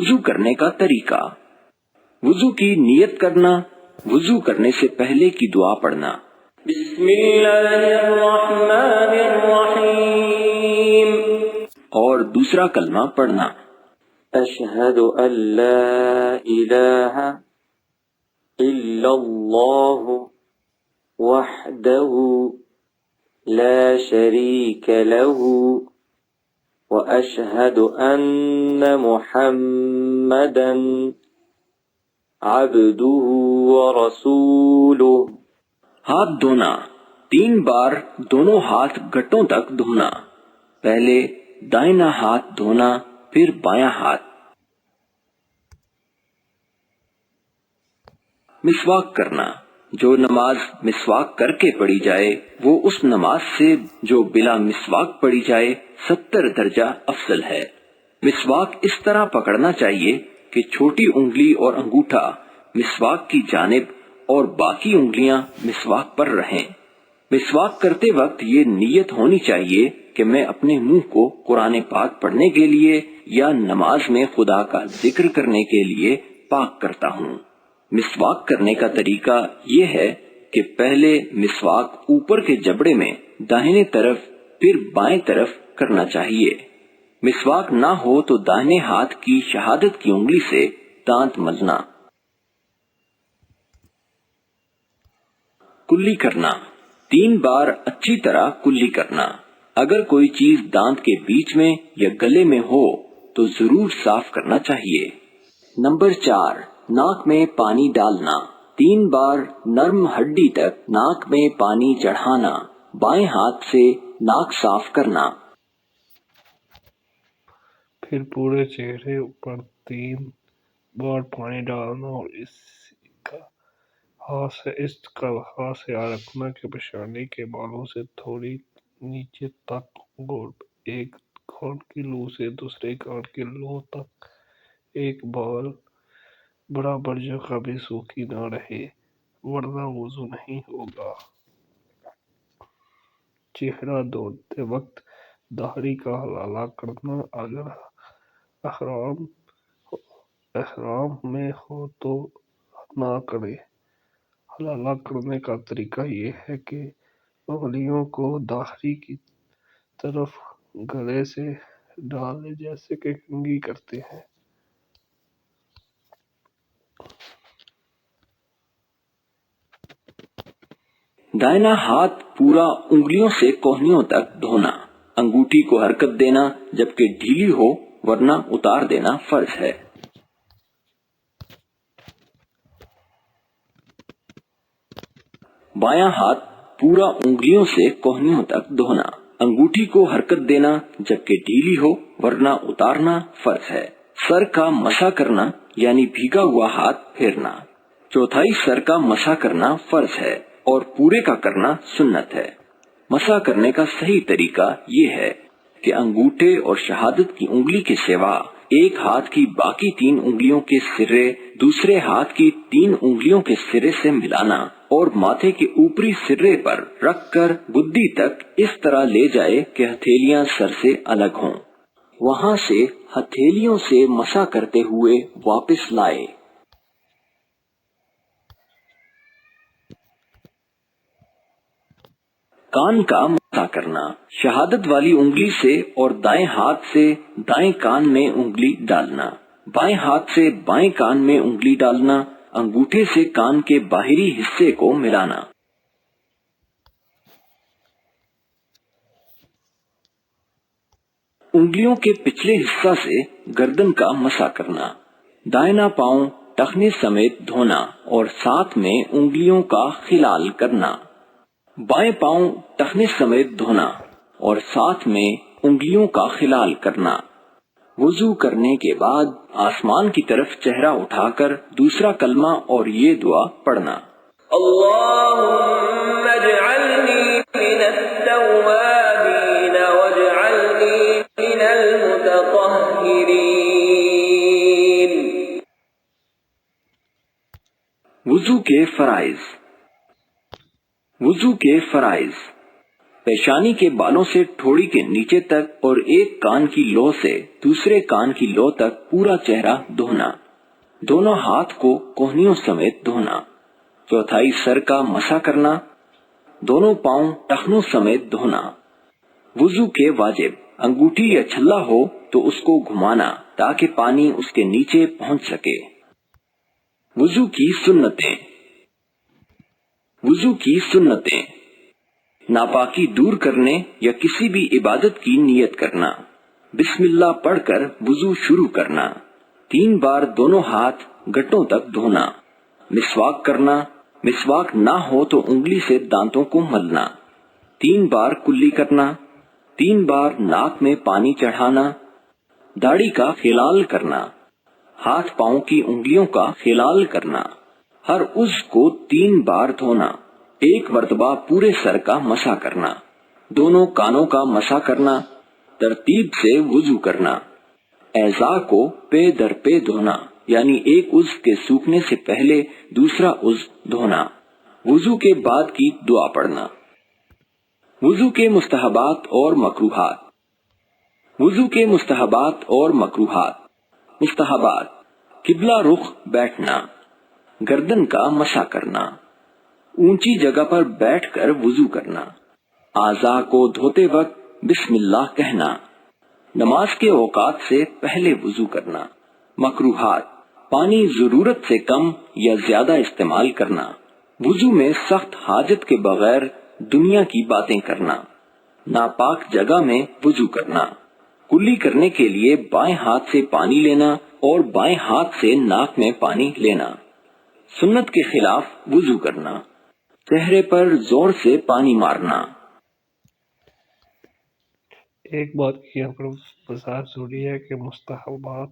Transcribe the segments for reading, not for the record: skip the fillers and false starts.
وضو کرنے کا طریقہ۔ وضو کی نیت کرنا، وضو کرنے سے پہلے کی دعا پڑھنا۔ بسم اللہ الرحمن الرحیم، اور دوسرا کلمہ پڑھنا۔ اشہد ان لا الہ الا اللہ وحدہ لا شریک لہ واشہد ان محمدا عبدہ ورسولہ۔ ہاتھ دھونا، 3 بار دونوں ہاتھ گٹوں تک دھونا۔ پہلے دائنا ہاتھ دھونا، پھر بایاں ہاتھ۔ مسواک کرنا، جو نماز مسواک کر کے پڑھی جائے وہ اس نماز سے جو بلا مسواک پڑھی جائے 70 درجہ افضل ہے۔ مسواک اس طرح پکڑنا چاہیے کہ چھوٹی انگلی اور انگوٹھا مسواک کی جانب اور باقی انگلیاں مسواک پر رہیں۔ مسواک کرتے وقت یہ نیت ہونی چاہیے کہ میں اپنے منہ کو قرآن پاک پڑھنے کے لیے یا نماز میں خدا کا ذکر کرنے کے لیے پاک کرتا ہوں۔ مسواک کرنے کا طریقہ یہ ہے کہ پہلے مسواک اوپر کے جبڑے میں داہنے طرف پھر بائیں طرف کرنا چاہیے۔ مسواک نہ ہو تو داہنے ہاتھ کی شہادت کی انگلی سے دانت ملنا۔ کلی کرنا، 3 بار اچھی طرح کلی کرنا۔ اگر کوئی چیز دانت کے بیچ میں یا گلے میں ہو تو ضرور صاف کرنا چاہیے۔ نمبر 4، ناک میں پانی ڈالنا، 3 بار نرم ہڈی تک ناک میں پانی چڑھانا، بائیں ہاتھ سے ناک صاف کرنا۔ پھر پورے چہرے پر 3 بار پانی ڈالنا اور اس کا خیال رکھنا کہ پیشانی کے بالوں سے تھوڑی نیچے تک اور ایک کان کی لو سے دوسرے کان کی لو تک ایک بال برابر جگہ بھی سوکھی نہ رہے ورنہ وضو نہیں ہوگا۔ چہرہ دھوتے وقت داڑھی کا حلالہ کرنا، اگر احرام میں ہو تو نہ کرے۔ حلالہ کرنے کا طریقہ یہ ہے کہ انگلیوں کو داڑھی کی طرف گلے سے ڈال لے جیسے کہ کنگھی کرتے ہیں۔ دائنا ہاتھ پورا انگلیوں سے کوہنیوں تک دھونا، انگوٹھی کو حرکت دینا جبکہ ڈھیلی ہو ورنہ اتار دینا فرض ہے۔ بایاں ہاتھ پورا انگلیوں سے کوہنیوں تک دھونا، انگوٹھی کو حرکت دینا جبکہ ڈھیلی ہو ورنہ اتارنا فرض ہے۔ سر کا مسح کرنا یعنی بھیگا ہوا ہاتھ پھیرنا، 1/4 سر کا مسح کرنا فرض ہے اور پورے کا کرنا سنت ہے۔ مسح کرنے کا صحیح طریقہ یہ ہے کہ انگوٹھے اور شہادت کی انگلی کے سوا ایک ہاتھ کی باقی 3 انگلیوں کے سرے دوسرے ہاتھ کی 3 انگلیوں کے سرے سے ملانا اور ماتھے کے اوپری سرے پر رکھ کر گدی تک اس طرح لے جائے کہ ہتھیلیاں سر سے الگ ہوں، وہاں سے ہتھیلیوں سے مسح کرتے ہوئے واپس لائے۔ کان کا مسح کرنا، شہادت والی انگلی سے اور دائیں ہاتھ سے دائیں کان میں انگلی ڈالنا، بائیں ہاتھ سے بائیں کان میں انگلی ڈالنا، انگوٹھے سے کان کے باہری حصے کو ملانا۔ انگلیوں کے پچھلے حصہ سے گردن کا مسح کرنا، دائنا پاؤں ٹخنے سمیت دھونا اور ساتھ میں انگلیوں کا خلال کرنا، بائیں پاؤں ٹخنے سمیت دھونا اور ساتھ میں انگلیوں کا خلال کرنا۔ وضو کرنے کے بعد آسمان کی طرف چہرہ اٹھا کر دوسرا کلمہ اور یہ دعا پڑھنا، اللہم اجعلنی من التوابین واجعلنی من المتطہرین۔ وضو کے فرائض۔ وضو کے فرائض: پیشانی کے بالوں سے ٹھوڑی کے نیچے تک اور ایک کان کی لو سے دوسرے کان کی لو تک پورا چہرہ دھونا، دونوں ہاتھ کو کوہنیوں سمیت دھونا، چوتھائی سر کا مسح کرنا، دونوں پاؤں ٹخنوں سمیت دھونا۔ وضو کے واجب، انگوٹھی یا چھلا ہو تو اس کو گھمانا تاکہ پانی اس کے نیچے پہنچ سکے۔ وضو کی سنتیں۔ وضو کی سنتیں: ناپاکی دور کرنے یا کسی بھی عبادت کی نیت کرنا، بسم اللہ پڑھ کر وضو شروع کرنا، 3 بار دونوں ہاتھ گٹوں تک دھونا، مسواک کرنا، مسواک نہ ہو تو انگلی سے دانتوں کو ملنا، 3 بار کلی کرنا، 3 بار ناک میں پانی چڑھانا، داڑھی کا خلال کرنا، ہاتھ پاؤں کی انگلیوں کا خلال کرنا، ہر عضو کو 3 بار دھونا، 1 مرتبہ پورے سر کا مسح کرنا، دونوں کانوں کا مسح کرنا، ترتیب سے وضو کرنا، اعضاء کو پے در پے دھونا، یعنی ایک عضو کے سوکھنے سے پہلے دوسرا عضو دھونا، وضو کے بعد کی دعا پڑھنا۔ وضو کے مستحبات اور مکروہات۔ وضو کے مستحبات اور مکروہات۔ مستحبات: قبلہ رخ بیٹھنا، گردن کا مسح کرنا، اونچی جگہ پر بیٹھ کر وضو کرنا، اعضاء کو دھوتے وقت بسم اللہ کہنا، نماز کے اوقات سے پہلے وضو کرنا۔ مکروہات: پانی ضرورت سے کم یا زیادہ استعمال کرنا، وضو میں سخت حاجت کے بغیر دنیا کی باتیں کرنا، ناپاک جگہ میں وضو کرنا، کلی کرنے کے لیے بائیں ہاتھ سے پانی لینا اور بائیں ہاتھ سے ناک میں پانی لینا، سنت کے خلاف وضو کرنا، چہرے پر زور سے پانی مارنا۔ ایک بات کی یہاں پر وضاحت ضروری ہے کہ مستحبات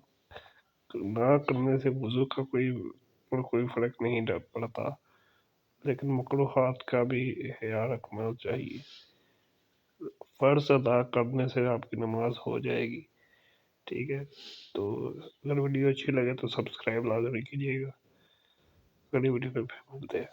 نہ کرنے سے وضو کا کوئی فرق نہیں پڑتا، لیکن مکروہات کا بھی خیال رکھنا چاہیے۔ فرض ادا کرنے سے آپ کی نماز ہو جائے گی، ٹھیک ہے؟ تو اگر ویڈیو اچھی لگے تو سبسکرائب لازمی کیجیے گا۔ اگلی ویڈیو میں پھر ملتے ہیں۔